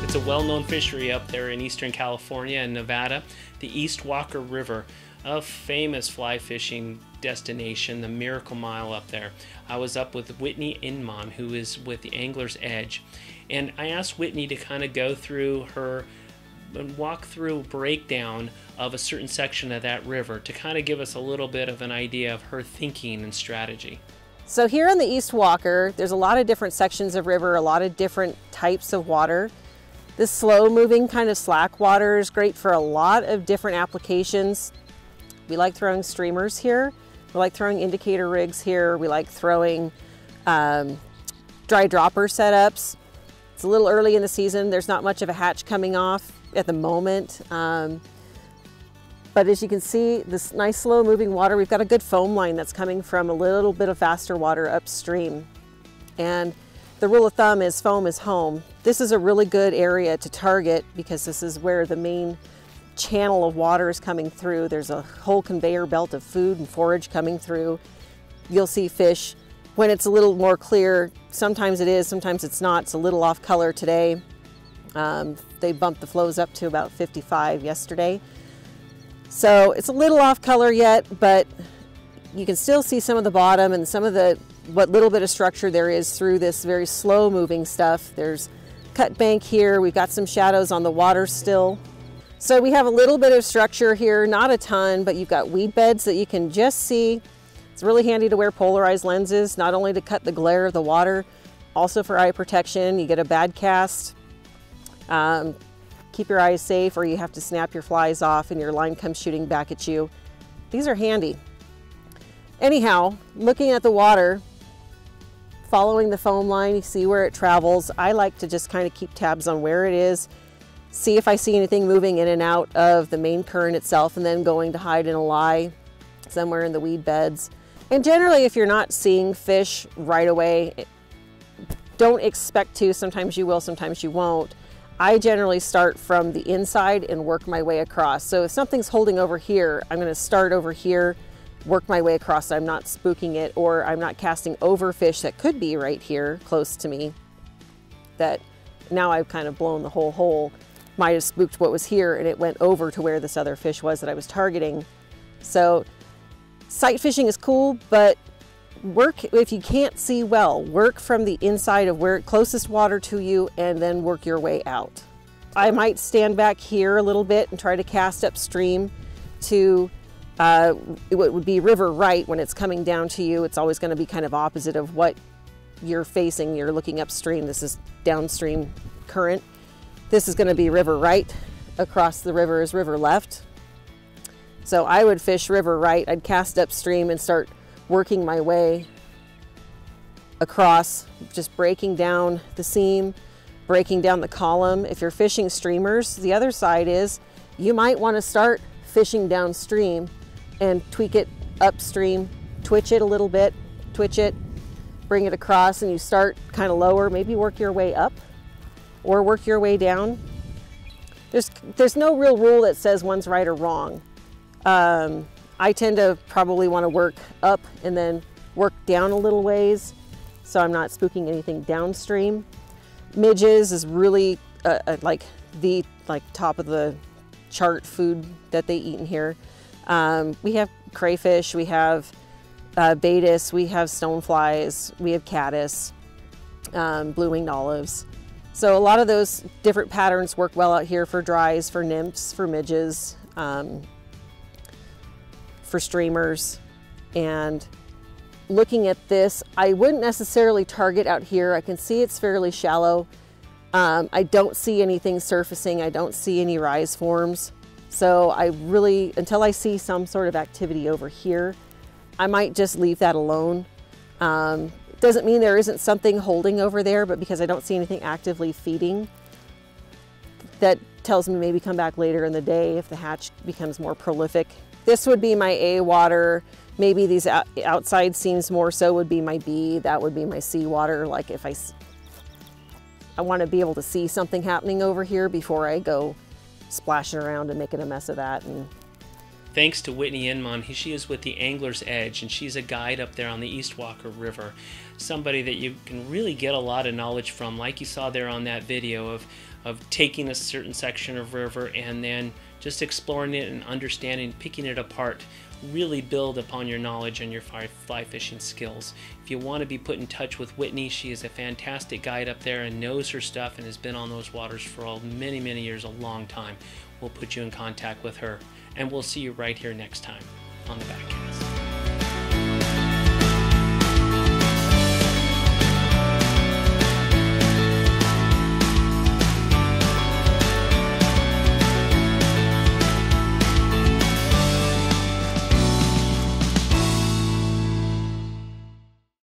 It's a well-known fishery up there in eastern California and Nevada, the East Walker River, a famous fly fishing destination, the Miracle Mile up there. I was up with Whitney Inmon, who is with the Angler's Edge, and I asked Whitney to kind of go through her and walk through a breakdown of a certain section of that river to kind of give us a little bit of an idea of her thinking and strategy. So here on the East Walker, there's a lot of different sections of river, a lot of different types of water. This slow moving kind of slack water is great for a lot of different applications. We like throwing streamers here. We like throwing indicator rigs here. We like throwing dry dropper setups. It's a little early in the season. There's not much of a hatch coming off at the moment. But as you can see, this nice slow moving water, we've got a good foam line that's coming from a little bit of faster water upstream. And the rule of thumb is foam is home. This is a really good area to target because this is where the main channel of water is coming through. There's a whole conveyor belt of food and forage coming through. You'll see fish when it's a little more clear. Sometimes it is, sometimes it's not. It's a little off color today. They bumped the flows up to about 55 yesterday. So it's a little off color yet, but you can still see some of the bottom and some of what little bit of structure there is through this very slow moving stuff. There's cut bank here. We've got some shadows on the water still. So we have a little bit of structure here, not a ton, but you've got weed beds that you can just see. It's really handy to wear polarized lenses, not only to cut the glare of the water, also for eye protection. You get a bad cast, keep your eyes safe, or you have to snap your flies off and your line comes shooting back at you. These are handy. Anyhow, looking at the water, following the foam line, you see where it travels. I like to just kind of keep tabs on where it is, see if I see anything moving in and out of the main current itself, and then going to hide in a lie somewhere in the weed beds. And generally, if you're not seeing fish right away, don't expect to. Sometimes you will, sometimes you won't. I generally start from the inside and work my way across. So if something's holding over here, I'm going to start over here, work my way across so I'm not spooking it, or I'm not casting over fish that could be right here close to me that now I've kind of blown the whole hole. Might have spooked what was here and it went over to where this other fish was that I was targeting. So sight fishing is cool, but work, if you can't see well, work from the inside of where closest water to you and then work your way out. I might stand back here a little bit and try to cast upstream to it would be river right when it's coming down to you. It's always going to be kind of opposite of what you're facing. You're looking upstream. This is downstream current. This is going to be river right. Across the river is river left. So I would fish river right. I'd cast upstream and start working my way across, just breaking down the seam, breaking down the column. If you're fishing streamers, the other side is you might want to start fishing downstream and tweak it upstream, twitch it a little bit, twitch it, bring it across, and you start kind of lower, maybe work your way up or work your way down. There's no real rule that says one's right or wrong. I tend to probably want to work up and then work down a little ways so I'm not spooking anything downstream. Midges is really like the top of the chart food that they eat in here. We have crayfish, we have baetis, we have stoneflies, we have caddis, blue-winged olives. So a lot of those different patterns work well out here for dries, for nymphs, for midges, for streamers. And looking at this, I wouldn't necessarily target out here. I can see it's fairly shallow. I don't see anything surfacing. I don't see any rise forms. So I really, until I see some sort of activity over here, I might just leave that alone. Doesn't mean there isn't something holding over there, but because I don't see anything actively feeding, that tells me maybe come back later in the day if the hatch becomes more prolific. This would be my A water. Maybe these outside seams more so would be my B. That would be my C water. Like if I want to be able to see something happening over here before I go splashing around and making a mess of that. And thanks to Whitney Inmon. She is with the Angler's Edge, and she's a guide up there on the East Walker River. Somebody that you can really get a lot of knowledge from, like you saw there on that video of taking a certain section of river and then just exploring it and understanding, picking it apart. Really build upon your knowledge and your fly fishing skills. If you want to be put in touch with Whitney, she is a fantastic guide up there and knows her stuff and has been on those waters for many, many years, a long time. We'll put you in contact with her, and we'll see you right here next time on The Backcast.